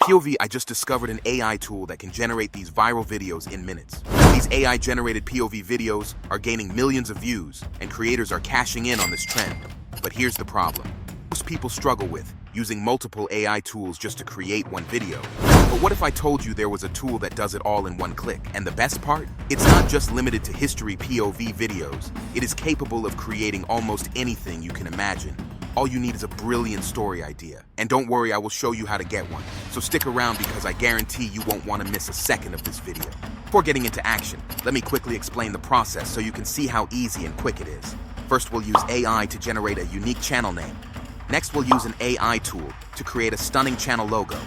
POV, I just discovered an AI tool that can generate these viral videos in minutes. These AI-generated POV videos are gaining millions of views, and creators are cashing in on this trend. But here's the problem. Most people struggle with using multiple AI tools just to create one video. But what if I told you there was a tool that does it all in one click? And the best part? It's not just limited to history POV videos. It is capable of creating almost anything you can imagine. All you need is a brilliant story idea. And don't worry, I will show you how to get one. So stick around because I guarantee you won't want to miss a second of this video. Before getting into action, let me quickly explain the process so you can see how easy and quick it is. First, we'll use AI to generate a unique channel name. Next, we'll use an AI tool to create a stunning channel logo.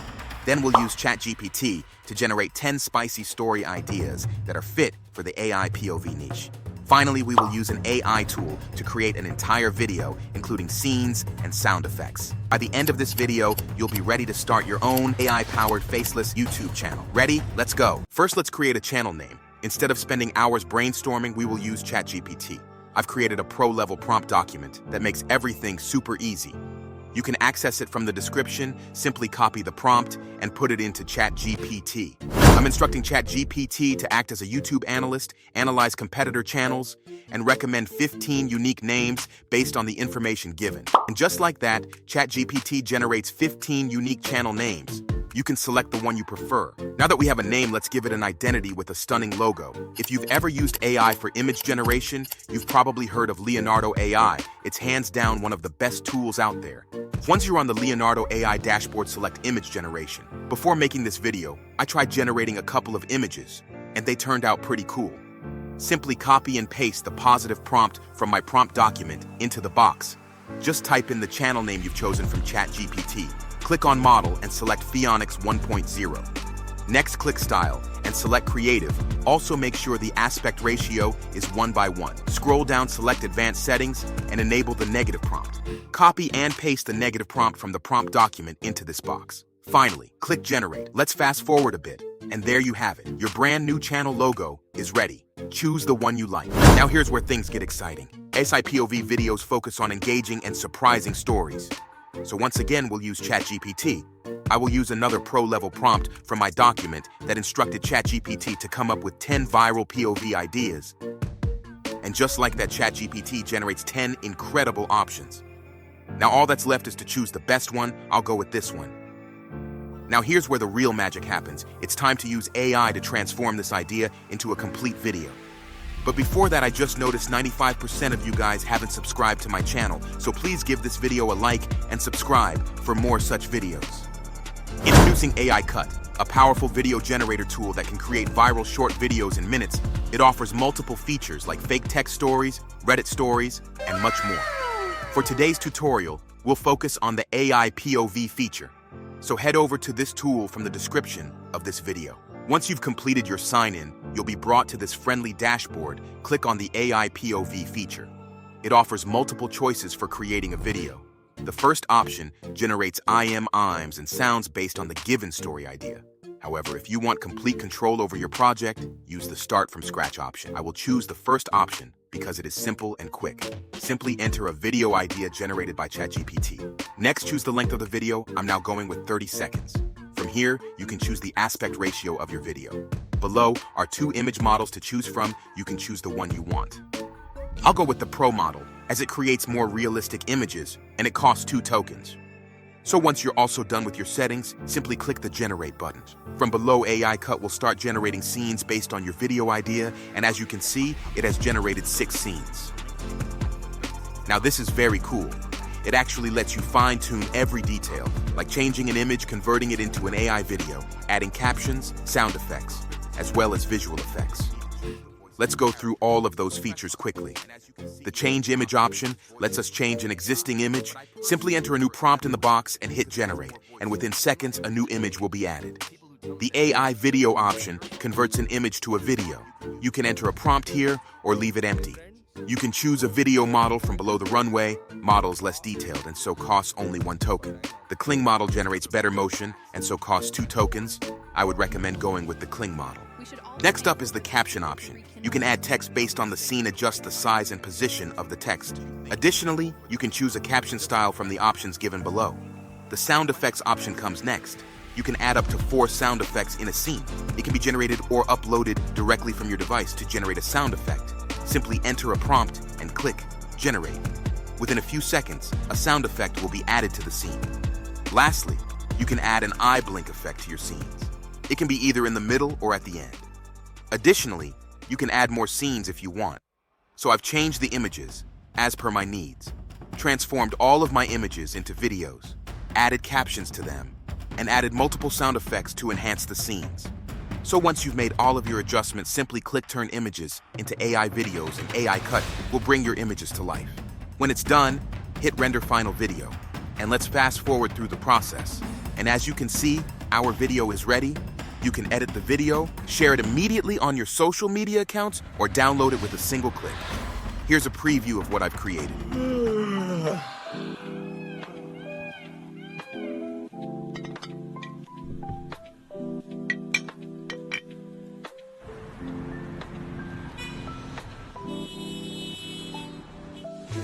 Then we'll use ChatGPT to generate 10 spicy story ideas that are fit for the AI POV niche. Finally, we will use an AI tool to create an entire video, including scenes and sound effects. By the end of this video, you'll be ready to start your own AI-powered faceless YouTube channel. Ready? Let's go. First, let's create a channel name. Instead of spending hours brainstorming, we will use ChatGPT. I've created a pro-level prompt document that makes everything super easy. You can access it from the description, simply copy the prompt, and put it into ChatGPT. I'm instructing ChatGPT to act as a YouTube analyst, analyze competitor channels, and recommend 15 unique names based on the information given. And just like that, ChatGPT generates 15 unique channel names. You can select the one you prefer. Now that we have a name, let's give it an identity with a stunning logo. If you've ever used AI for image generation, you've probably heard of Leonardo AI. It's hands down one of the best tools out there. Once you're on the Leonardo AI dashboard, select image generation. Before making this video, I tried generating a couple of images, and they turned out pretty cool. Simply copy and paste the positive prompt from my prompt document into the box. Just type in the channel name you've chosen from ChatGPT. Click on Model and select Phoenix 1.0. Next, click Style and select Creative. Also make sure the aspect ratio is 1:1. Scroll down, select Advanced Settings, and enable the negative prompt. Copy and paste the negative prompt from the prompt document into this box. Finally, click Generate. Let's fast forward a bit, and there you have it. Your brand new channel logo is ready. Choose the one you like. Now here's where things get exciting. AI POV videos focus on engaging and surprising stories. So once again, we'll use ChatGPT. I will use another pro-level prompt from my document that instructed ChatGPT to come up with 10 viral POV ideas. And just like that, ChatGPT generates 10 incredible options. Now all that's left is to choose the best one. I'll go with this one. Now here's where the real magic happens. It's time to use AI to transform this idea into a complete video. But before that, I just noticed 95% of you guys haven't subscribed to my channel, so please give this video a like and subscribe for more such videos. Introducing Aicut, a powerful video generator tool that can create viral short videos in minutes. It offers multiple features like fake text stories, Reddit stories, and much more. For today's tutorial, we'll focus on the AI POV feature. So head over to this tool from the description of this video. Once you've completed your sign-in, you'll be brought to this friendly dashboard. Click on the AI POV feature. It offers multiple choices for creating a video. The first option generates ims and sounds based on the given story idea. However, if you want complete control over your project, use the Start from Scratch option. I will choose the first option because it is simple and quick. Simply enter a video idea generated by ChatGPT. Next, choose the length of the video. I'm now going with 30 seconds. From here, you can choose the aspect ratio of your video. Below are 2 image models to choose from. You can choose the one you want. I'll go with the Pro model, as it creates more realistic images, and it costs 2 tokens. So once you're also done with your settings, simply click the Generate button. From below, Aicut will start generating scenes based on your video idea, and as you can see, it has generated 6 scenes. Now this is very cool. It actually lets you fine-tune every detail, like changing an image, converting it into an AI video, adding captions, sound effects, as well as visual effects. Let's go through all of those features quickly. The Change Image option lets us change an existing image. Simply enter a new prompt in the box and hit Generate, and within seconds, a new image will be added. The AI Video option converts an image to a video. You can enter a prompt here or leave it empty. You can choose a video model from below the runway. Model is less detailed and so costs only 1 token. The Kling model generates better motion and so costs 2 tokens. I would recommend going with the Kling model. Next up is the Caption option. You can add text based on the scene, adjust the size and position of the text. Additionally, you can choose a caption style from the options given below. The Sound Effects option comes next. You can add up to 4 sound effects in a scene. It can be generated or uploaded directly from your device to generate a sound effect. Simply enter a prompt and click Generate. Within a few seconds, a sound effect will be added to the scene. Lastly, you can add an eye blink effect to your scenes. It can be either in the middle or at the end. Additionally, you can add more scenes if you want. So I've changed the images as per my needs, transformed all of my images into videos, added captions to them, and added multiple sound effects to enhance the scenes. So once you've made all of your adjustments, simply click Turn Images into AI Videos, and Aicut will bring your images to life. When it's done, hit Render Final Video, and let's fast forward through the process. And as you can see, our video is ready. You can edit the video, share it immediately on your social media accounts, or download it with a single click. Here's a preview of what I've created.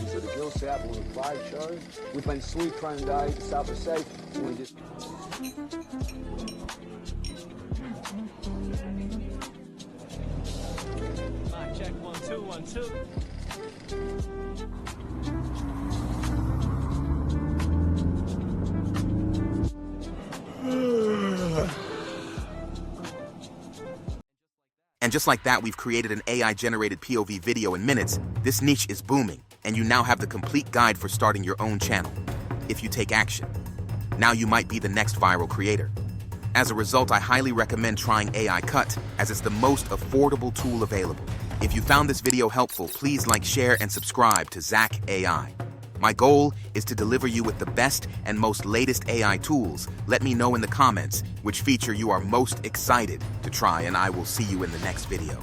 So the girls set up on a play show. We've been sleep training day to start the safe. We just... Mic check, 1 2 1 2. And just like that, we've created an AI-generated POV video in minutes. This niche is booming, and you now have the complete guide for starting your own channel. If you take action, now you might be the next viral creator. As a result, I highly recommend trying Aicut, as it's the most affordable tool available. If you found this video helpful, please like, share, and subscribe to Zach AI. My goal is to deliver you with the best and most latest AI tools. Let me know in the comments which feature you are most excited to try, and I will see you in the next video.